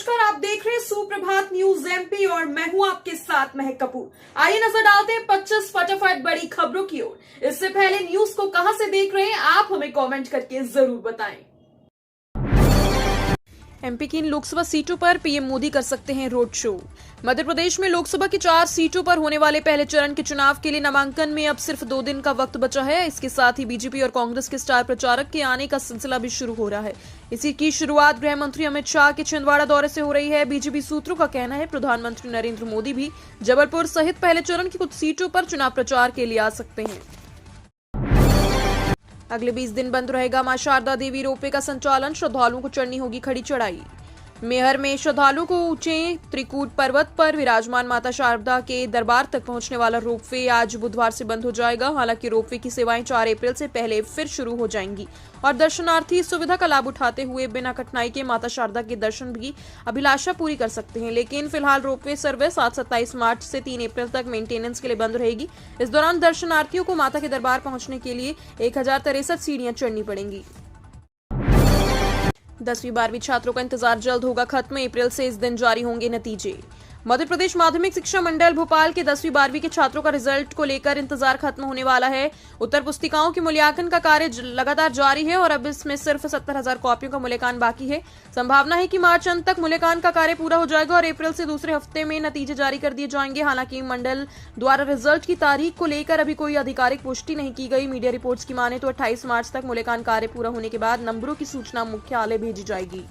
नमस्कार, आप देख रहे हैं सुप्रभात न्यूज एमपी और मैं हूं आपके साथ महक कपूर। आइए नजर डालते हैं 25 फटाफट बड़ी खबरों की ओर। इससे पहले न्यूज को कहां से देख रहे हैं आप हमें कमेंट करके जरूर बताएं। एमपी की इन लोकसभा सीटों पर पीएम मोदी कर सकते हैं रोड शो। मध्य प्रदेश में लोकसभा की 4 सीटों पर होने वाले पहले चरण के चुनाव के लिए नामांकन में अब सिर्फ 2 दिन का वक्त बचा है। इसके साथ ही बीजेपी और कांग्रेस के स्टार प्रचारक के आने का सिलसिला भी शुरू हो रहा है। इसी की शुरुआत गृह मंत्री अमित शाह के छिंदवाड़ा दौरे से हो रही है। बीजेपी सूत्रों का कहना है प्रधानमंत्री नरेंद्र मोदी भी जबलपुर सहित पहले चरण की कुछ सीटों पर चुनाव प्रचार के लिए आ सकते हैं। अगले 20 दिन बंद रहेगा मां शारदा देवी रोपवे का संचालन। श्रद्धालुओं को चढ़नी होगी खड़ी चढ़ाई। मेहर में श्रद्धालुओं को ऊंचे त्रिकूट पर्वत पर विराजमान माता शारदा के दरबार तक पहुंचने वाला रोपवे आज बुधवार से बंद हो जाएगा। हालांकि रोपवे की सेवाएं 4 अप्रैल से पहले फिर शुरू हो जाएंगी और दर्शनार्थी इस सुविधा का लाभ उठाते हुए बिना कठिनाई के माता शारदा के दर्शन की अभिलाषा पूरी कर सकते हैं। लेकिन फिलहाल रोपवे सर्विस आज 27 मार्च से 3 अप्रैल तक मेंटेनेंस के लिए बंद रहेगी। इस दौरान दर्शनार्थियों को माता के दरबार पहुंचने के लिए 1063 सीढ़ियां चढ़नी पड़ेंगी। 10वीं 12वीं छात्रों का इंतजार जल्द होगा खत्म। अप्रैल से इस दिन जारी होंगे नतीजे। मध्य प्रदेश माध्यमिक शिक्षा मंडल भोपाल के 10वीं 12वीं के छात्रों का रिजल्ट को लेकर इंतजार खत्म होने वाला है। उत्तर पुस्तिकाओं के मूल्यांकन का कार्य लगातार जारी है और अब इसमें सिर्फ 70,000 कॉपियों का मूल्यांकन बाकी है। संभावना है कि मार्च अंत तक मूल्यांकन का कार्य पूरा हो जाएगा और अप्रैल से दूसरे हफ्ते में नतीजे जारी कर दिए जाएंगे। हालांकि मंडल द्वारा रिजल्ट की तारीख को लेकर अभी कोई आधिकारिक पुष्टि नहीं की गई। मीडिया रिपोर्ट्स की माने तो 28 मार्च तक मूल्यांकन कार्य पूरा होने के बाद नंबरों की सूचना मुख्यालय भेजी जाएगी।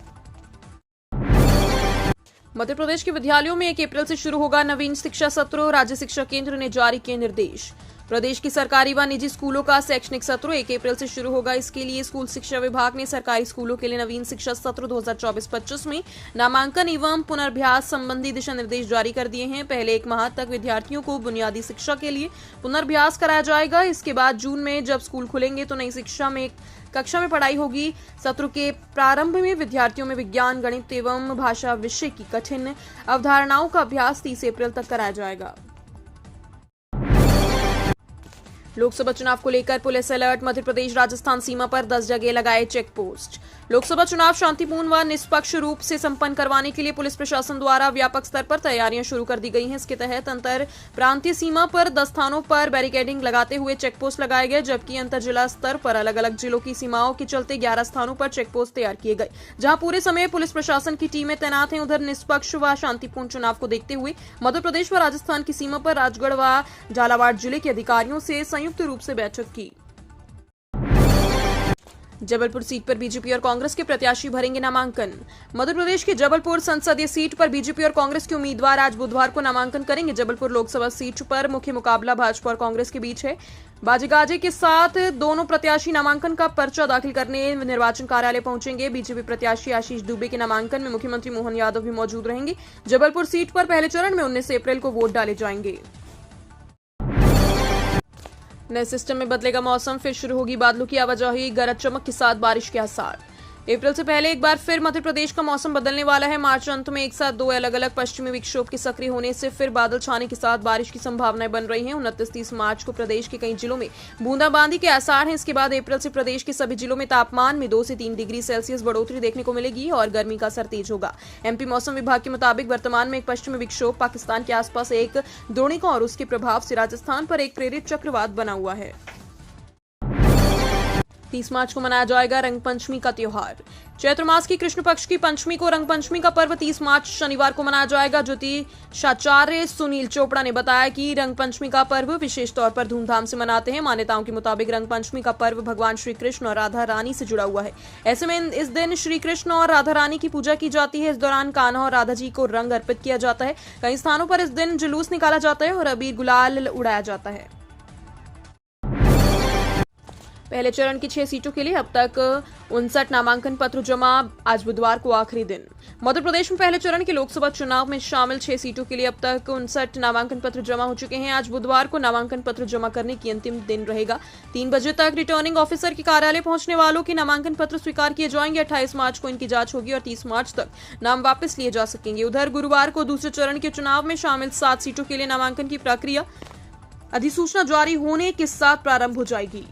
मध्य प्रदेश के विद्यालयों में 1 अप्रैल से शुरू होगा नवीन शिक्षा सत्र। राज्य शिक्षा केंद्र ने जारी किए निर्देश। प्रदेश की सरकारी व निजी स्कूलों का शैक्षणिक सत्र 1 अप्रैल से शुरू होगा। इसके लिए स्कूल शिक्षा विभाग ने सरकारी स्कूलों के लिए नवीन शिक्षा सत्र 2024-25 में नामांकन एवं पुनर्भ्यास संबंधी दिशा निर्देश जारी कर दिए हैं। पहले 1 माह तक विद्यार्थियों को बुनियादी शिक्षा के लिए पुनर्भ्यास कराया जाएगा। इसके बाद जून में जब स्कूल खुलेंगे तो नई शिक्षा में कक्षा में पढ़ाई होगी। सत्र के प्रारंभ में विद्यार्थियों में विज्ञान, गणित एवं भाषा विषय की कठिन अवधारणाओं का अभ्यास 30 अप्रैल तक कराया जाएगा। लोकसभा चुनाव को लेकर पुलिस अलर्ट। मध्य प्रदेश राजस्थान सीमा पर 10 जगह लगाए चेक पोस्ट। लोकसभा चुनाव शांतिपूर्ण व निष्पक्ष रूप से संपन्न करवाने के लिए पुलिस प्रशासन द्वारा व्यापक स्तर पर तैयारियां शुरू कर दी गई हैं। इसके तहत अंतर प्रांतीय सीमा पर 10 स्थानों पर बैरिकेडिंग लगाते हुए चेक पोस्ट लगाए गए, जबकि अंतर जिला स्तर पर अलग अलग जिलों की सीमाओं के चलते 11 स्थानों पर चेक पोस्ट तैयार किए गए, जहां पूरे समय पुलिस प्रशासन की टीमें तैनात हैं। उधर निष्पक्ष व शांतिपूर्ण चुनाव को देखते हुए मध्य प्रदेश व राजस्थान की सीमा पर राजगढ़ व झालावाड़ जिले के अधिकारियों से संयुक्त रूप से बैठक की। जबलपुर सीट पर बीजेपी और कांग्रेस के प्रत्याशी भरेंगे नामांकन। मध्य प्रदेश की जबलपुर संसदीय सीट पर बीजेपी और कांग्रेस के उम्मीदवार आज बुधवार को नामांकन करेंगे। जबलपुर लोकसभा सीट पर मुख्य मुकाबला भाजपा और कांग्रेस के बीच है। बाजे गाजे के साथ दोनों प्रत्याशी नामांकन का पर्चा दाखिल करने निर्वाचन कार्यालय पहुंचेंगे। बीजेपी प्रत्याशी आशीष दुबे के नामांकन में मुख्यमंत्री मोहन यादव भी मौजूद रहेंगे। जबलपुर सीट पर पहले चरण में 19 अप्रैल को वोट डाले जाएंगे। नए सिस्टम में बदलेगा मौसम, फिर शुरू होगी बादलों की आवाजाही, गरज चमक के साथ बारिश के आसार। अप्रैल से पहले एक बार फिर मध्य प्रदेश का मौसम बदलने वाला है। मार्च अंत में एक साथ 2 अलग अलग पश्चिमी विक्षोभ के सक्रिय होने से फिर बादल छाने के साथ बारिश की संभावनाएं बन रही हैं। 29-30 मार्च को प्रदेश के कई जिलों में बूंदाबांदी के आसार हैं। इसके बाद अप्रैल से प्रदेश के सभी जिलों में तापमान में 2 से 3 डिग्री सेल्सियस बढ़ोतरी देखने को मिलेगी और गर्मी का असर तेज होगा। एमपी मौसम विभाग के मुताबिक वर्तमान में एक पश्चिमी विक्षोभ पाकिस्तान के आसपास एक द्रोणिका और उसके प्रभाव से राजस्थान पर एक प्रेरित चक्रवात बना हुआ है। 30 मार्च को मनाया जाएगा रंग पंचमी का त्योहार। चैत्र मास की कृष्ण पक्ष की पंचमी को रंग पंचमी का पर्व 30 मार्च शनिवार को मनाया जाएगा। ज्योतिषाचार्य सुनील चोपड़ा ने बताया कि रंग पंचमी का पर्व विशेष तौर पर धूमधाम से मनाते हैं। मान्यताओं के मुताबिक रंग पंचमी का पर्व भगवान श्री कृष्ण और राधा रानी से जुड़ा हुआ है। ऐसे में इस दिन श्री कृष्ण और राधा रानी की पूजा की जाती है। इस दौरान कान्हा और राधा जी को रंग अर्पित किया जाता है। कई स्थानों पर इस दिन जुलूस निकाला जाता है और अबीर गुलाल उड़ाया जाता है। पहले चरण की 6 सीटों के लिए अब तक 59 नामांकन पत्र जमा। आज बुधवार को आखिरी दिन। मध्य प्रदेश में पहले चरण के लोकसभा चुनाव में शामिल 6 सीटों के लिए अब तक 59 नामांकन पत्र जमा हो चुके हैं। आज बुधवार को नामांकन पत्र जमा करने की अंतिम दिन रहेगा। 3 बजे तक रिटर्निंग ऑफिसर के कार्यालय पहुंचने वालों के नामांकन पत्र स्वीकार किए जाएंगे। 28 मार्च को इनकी जांच होगी और 30 मार्च तक नाम वापस लिए जा सकेंगे। उधर गुरुवार को दूसरे चरण के चुनाव में शामिल 7 सीटों के लिए नामांकन की प्रक्रिया अधिसूचना जारी होने के साथ प्रारंभ हो जाएगी।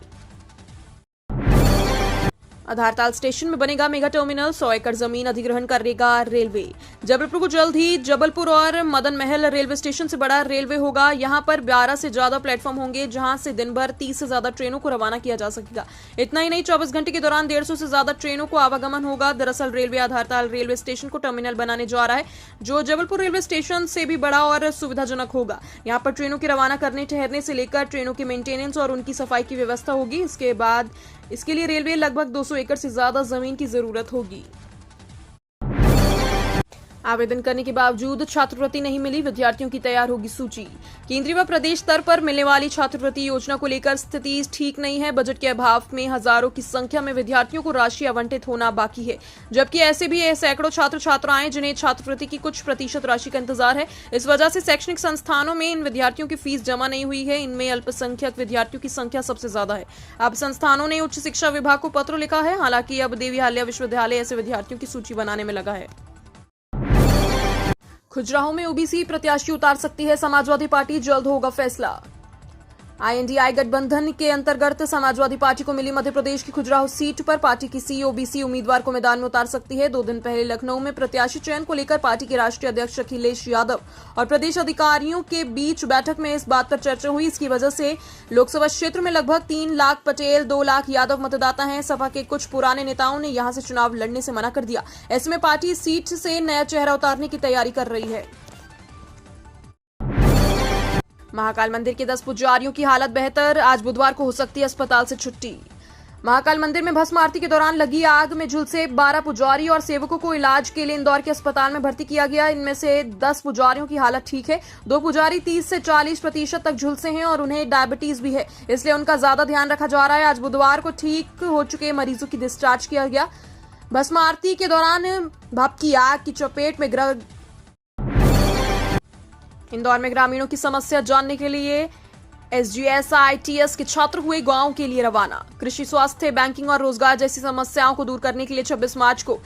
आधारताल स्टेशन में बनेगा मेगा टर्मिनल, 100 एकड़ जमीन अधिग्रहण करेगा रेलवे। जबलपुर को जल्द ही जबलपुर और मदन महल रेलवे स्टेशन से बड़ा रेलवे होगा। यहां पर 12 से ज्यादा प्लेटफॉर्म होंगे, जहां से दिन भर 30 से ज्यादा ट्रेनों को रवाना किया जा सकेगा। इतना ही नहीं, 24 घंटे के दौरान 150 से ज्यादा ट्रेनों को आवागमन होगा। दरअसल रेलवे आधारताल रेलवे स्टेशन को टर्मिनल बनाने जा रहा है, जो जबलपुर रेलवे स्टेशन से भी बड़ा और सुविधाजनक होगा। यहाँ पर ट्रेनों के रवाना करने, ठहरने से लेकर ट्रेनों के मेंटेनेंस और उनकी सफाई की व्यवस्था होगी। इसके लिए रेलवे लगभग 200 एकड़ से ज्यादा जमीन की जरूरत होगी। आवेदन करने के बावजूद छात्रवृत्ति नहीं मिली, विद्यार्थियों की तैयार होगी सूची। केंद्रीय व प्रदेश स्तर पर मिलने वाली छात्रवृत्ति योजना को लेकर स्थिति ठीक नहीं है। बजट के अभाव में हजारों की संख्या में विद्यार्थियों को राशि आवंटित होना बाकी है, जबकि ऐसे भी सैकड़ों छात्र छात्राएं जिन्हें छात्रवृत्ति की कुछ प्रतिशत राशि का इंतजार है। इस वजह से शैक्षणिक संस्थानों में इन विद्यार्थियों की फीस जमा नहीं हुई है। इनमें अल्पसंख्यक विद्यार्थियों की संख्या सबसे ज्यादा है। अब संस्थानों ने उच्च शिक्षा विभाग को पत्र लिखा है। हालांकि अब देवी अहिल्या विश्वविद्यालय ऐसे विद्यार्थियों की सूची बनाने में लगा है। खुजराहो में ओबीसी प्रत्याशी उतार सकती है समाजवादी पार्टी, जल्द होगा फैसला। आईएनडीआई गठबंधन के अंतर्गत समाजवादी पार्टी को मिली मध्य प्रदेश की खुजराहो सीट पर पार्टी किसी ओबीसी उम्मीदवार को मैदान में उतार सकती है। 2 दिन पहले लखनऊ में प्रत्याशी चयन को लेकर पार्टी के राष्ट्रीय अध्यक्ष अखिलेश यादव और प्रदेश अधिकारियों के बीच बैठक में इस बात पर चर्चा हुई। इसकी वजह से लोकसभा क्षेत्र में लगभग 3 लाख पटेल, 2 लाख यादव मतदाता हैं। सपा के कुछ पुराने नेताओं ने यहां से चुनाव लड़ने से मना कर दिया। ऐसे में पार्टी इस सीट से नया चेहरा उतारने की तैयारी कर रही है। महाकाल मंदिर के 10 पुजारियों की हालत बेहतर, आज बुधवार को हो सकती है अस्पताल से छुट्टी। महाकाल मंदिर में भस्म आरती के दौरान लगी आग में झुलसे 12 पुजारी और सेवकों को इलाज के लिए इंदौर के अस्पताल में भर्ती किया गया। इनमें से 10 पुजारियों की हालत ठीक है। 2 पुजारी 30 से 40% तक झुलसे हैं और उन्हें डायबिटीज भी है, इसलिए उनका ज्यादा ध्यान रखा जा रहा है। आज बुधवार को ठीक हो चुके मरीजों की डिस्चार्ज किया गया। भस्म आरती के दौरान भभकी आग की चपेट में इंदौर में ग्रामीणों की समस्या जानने के लिए SGSITS के छात्र हुए गांव के लिए रवाना। कृषि, स्वास्थ्य, बैंकिंग और रोजगार जैसी समस्याओं को दूर करने के लिए 26 मार्च को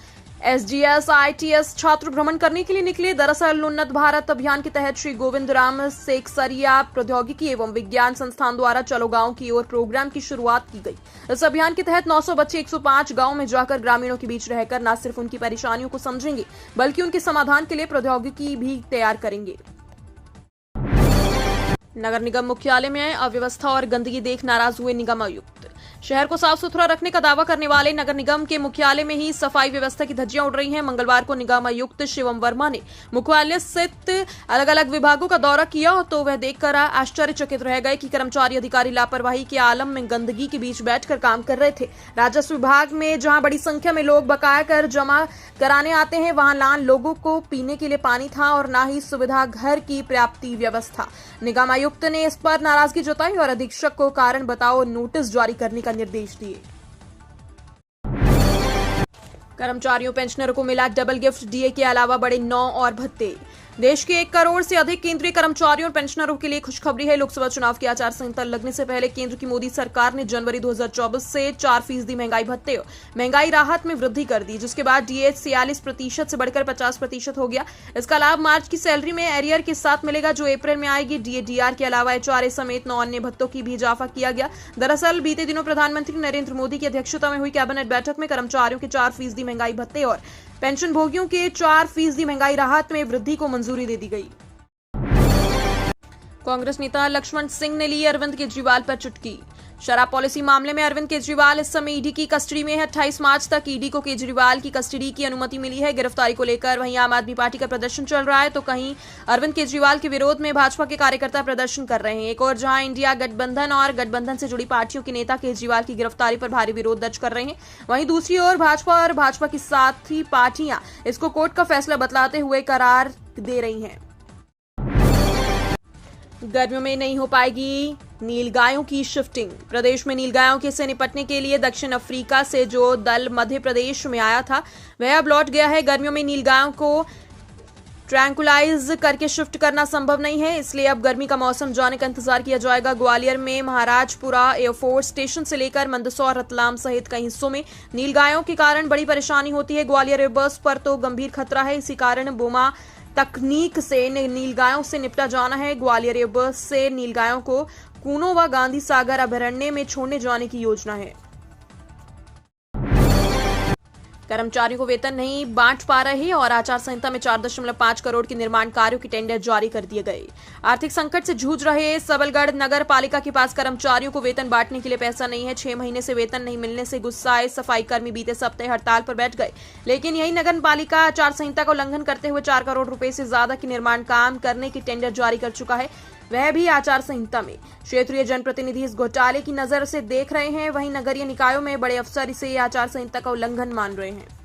SGSITS छात्र भ्रमण करने के लिए निकले। दरअसल उन्नत भारत अभियान के तहत श्री गोविंद राम सेकसरिया प्रौद्योगिकी एवं विज्ञान संस्थान द्वारा चलो गांव की ओर प्रोग्राम की शुरुआत की गई। इस अभियान के तहत 900 बच्चे 105 गांव में जाकर ग्रामीणों के बीच रहकर न सिर्फ उनकी परेशानियों को समझेंगे, बल्कि उनके समाधान के लिए प्रौद्योगिकी भी तैयार करेंगे। नगर निगम मुख्यालय में अव्यवस्था और गंदगी देख नाराज हुए निगम आयुक्त। शहर को साफ सुथरा रखने का दावा करने वाले नगर निगम के मुख्यालय में ही सफाई व्यवस्था की धज्जियां उड़ रही हैं। मंगलवार को निगम आयुक्त शिवम वर्मा ने मुख्यालय स्थित अलग अलग विभागों का दौरा किया तो वह देखकर आश्चर्यचकित रह गए कि कर्मचारी अधिकारी लापरवाही के आलम में गंदगी के बीच बैठकर काम कर रहे थे। राजस्व विभाग में जहां बड़ी संख्या में लोग बकाया कर जमा कराने आते हैं, वहां लान लोगों को पीने के लिए पानी था और न ही सुविधा घर की पर्याप्त व्यवस्था। निगम आयुक्त ने इस पर नाराजगी जताई और अधीक्षक को कारण बताओ नोटिस जारी करने का निर्देश दिए। कर्मचारियों पेंशनरों को मिला डबल गिफ्ट, डीए के अलावा बड़े 9 और भत्ते। देश के 1 करोड़ से अधिक केंद्रीय कर्मचारियों और पेंशनरों के लिए खुशखबरी है। लोकसभा चुनाव की आचार संहिता लगने से पहले केंद्र की मोदी सरकार ने जनवरी 2024 से 4% महंगाई भत्ते और महंगाई राहत में वृद्धि कर दी, जिसके बाद डीए 46% से बढ़कर 50% हो गया। इसका लाभ मार्च की सैलरी में एरियर के साथ मिलेगा, जो अप्रैल में आएगी। डीए, डीआर के अलावा HRA समेत 9 अन्य भत्तों की भी इजाफा किया गया। दरअसल बीते दिनों प्रधानमंत्री नरेंद्र मोदी की अध्यक्षता में हुई कैबिनेट बैठक में कर्मचारियों के 4% महंगाई भत्ते और पेंशन भोगियों के 4% महंगाई राहत में वृद्धि को मंजूरी दे दी गई। कांग्रेस नेता लक्ष्मण सिंह ने ली अरविंद केजरीवाल पर चुटकी। शराब पॉलिसी मामले में अरविंद केजरीवाल इस समय ईडी की कस्टडी में है। 28 मार्च तक ईडी को केजरीवाल की कस्टडी की अनुमति मिली है। गिरफ्तारी को लेकर वहीं आम आदमी पार्टी का प्रदर्शन चल रहा है तो कहीं अरविंद केजरीवाल के विरोध में भाजपा के कार्यकर्ता प्रदर्शन कर रहे हैं। एक और जहां इंडिया गठबंधन और गठबंधन से जुड़ी पार्टियों के नेता केजरीवाल की गिरफ्तारी पर भारी विरोध दर्ज कर रहे हैं, वहीं दूसरी ओर भाजपा और भाजपा की साथी पार्टियां इसको कोर्ट का फैसला बतलाते हुए करार दे रही हैं। गर्मियों में नहीं हो पाएगी नीलगायों की शिफ्टिंग। प्रदेश में नीलगायों से निपटने के लिए दक्षिण अफ्रीका से जो दल मध्य प्रदेश में आया था वह अब लौट गया है। गर्मियों में नीलगायों को ट्रैंकुलाइज करके शिफ्ट करना संभव नहीं है, इसलिए अब गर्मी का मौसम जाने का इंतजार किया जाएगा। ग्वालियर में महाराजपुरा एयरफोर्स स्टेशन से लेकर मंदसौर, रतलाम सहित कई हिस्सों में नीलगायों के कारण बड़ी परेशानी होती है। ग्वालियर एयरबस पर तो गंभीर खतरा है। इसी कारण बोमा तकनीक से नीलगायों से निपटा जाना है। ग्वालियर एयरबस से नीलगायों को कूनो व गांधी सागर अभयारण्य में छोड़ने जाने की योजना है। कर्मचारियों को वेतन नहीं बांट पा रहे और आचार संहिता में 4.5 करोड़ के निर्माण कार्यों के टेंडर जारी कर दिए गए। आर्थिक संकट से जूझ रहे सबलगढ़ नगर पालिका के पास कर्मचारियों को वेतन बांटने के लिए पैसा नहीं है। 6 महीने से वेतन नहीं मिलने से गुस्साए सफाई कर्मी बीते सप्ताह हड़ताल पर बैठ गए, लेकिन यही नगर पालिका आचार संहिता का उल्लंघन करते हुए 4 करोड़ रुपए से ज्यादा के निर्माण काम करने की टेंडर जारी कर चुका है, वह भी आचार संहिता में। क्षेत्रीय जनप्रतिनिधि इस घोटाले की नजर से देख रहे हैं, वहीं नगरीय निकायों में बड़े अफसर इसे आचार संहिता का उल्लंघन मान रहे हैं।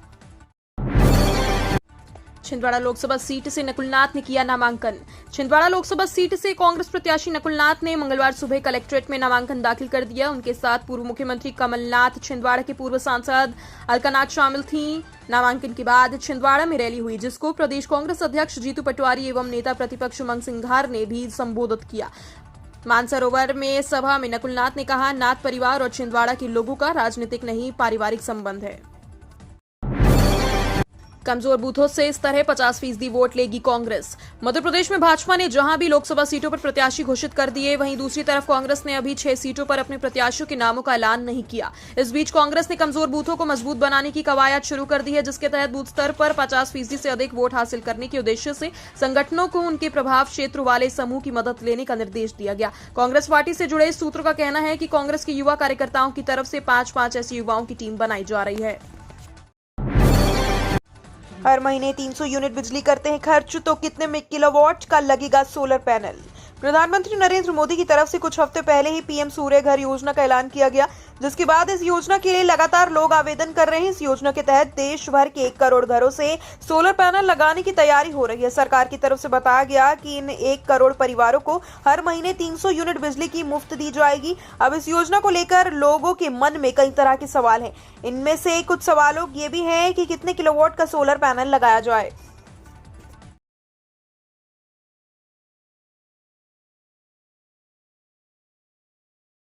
छिंदवाड़ा लोकसभा सीट से नकुलनाथ ने किया नामांकन। छिंदवाड़ा लोकसभा सीट से कांग्रेस प्रत्याशी नकुलनाथ ने मंगलवार सुबह कलेक्ट्रेट में नामांकन दाखिल कर दिया। उनके साथ पूर्व मुख्यमंत्री कमलनाथ, छिंदवाड़ा के पूर्व सांसद अलकानाथ शामिल थीं। नामांकन के बाद छिंदवाड़ा में रैली हुई, जिसको प्रदेश कांग्रेस अध्यक्ष जीतू पटवारी एवं नेता प्रतिपक्ष उमंग सिंघार ने भी संबोधित किया। मानसरोवर में सभा में नकुलनाथ ने कहा, नाथ परिवार और छिंदवाड़ा के लोगों का राजनीतिक नहीं पारिवारिक संबंध है। कमजोर बूथों से इस तरह 50% वोट लेगी कांग्रेस। मध्य प्रदेश में भाजपा ने जहां भी लोकसभा सीटों पर प्रत्याशी घोषित कर दिए, वहीं दूसरी तरफ कांग्रेस ने अभी 6 सीटों पर अपने प्रत्याशियों के नामों का ऐलान नहीं किया। इस बीच कांग्रेस ने कमजोर बूथों को मजबूत बनाने की कवायद शुरू कर दी है, जिसके तहत बूथ स्तर पर 50% से अधिक वोट हासिल करने के उद्देश्य से संगठनों को उनके प्रभाव क्षेत्र वाले समूह की मदद लेने का निर्देश दिया गया। कांग्रेस पार्टी से जुड़े सूत्रों का कहना है कि कांग्रेस के युवा कार्यकर्ताओं की तरफ से 5-5 ऐसी युवाओं की टीम बनाई जा रही है। हर महीने 300 यूनिट बिजली करते हैं खर्च, तो कितने में किलोवाट का लगेगा सोलर पैनल। प्रधानमंत्री नरेंद्र मोदी की तरफ से कुछ हफ्ते पहले ही पीएम सूर्य घर योजना का ऐलान किया गया, जिसके बाद इस योजना के लिए लगातार लोग आवेदन कर रहे हैं। इस योजना के तहत देश भर के 1 करोड़ घरों से सोलर पैनल लगाने की तैयारी हो रही है। सरकार की तरफ से बताया गया कि इन 1 करोड़ परिवारों को हर महीने 300 यूनिट बिजली की मुफ्त दी जाएगी। अब इस योजना को लेकर लोगों के मन में कई तरह के सवाल हैं। इनमें से कुछ सवालों ये भी हैं कि कितने किलोवाट का सोलर पैनल लगाया जाए।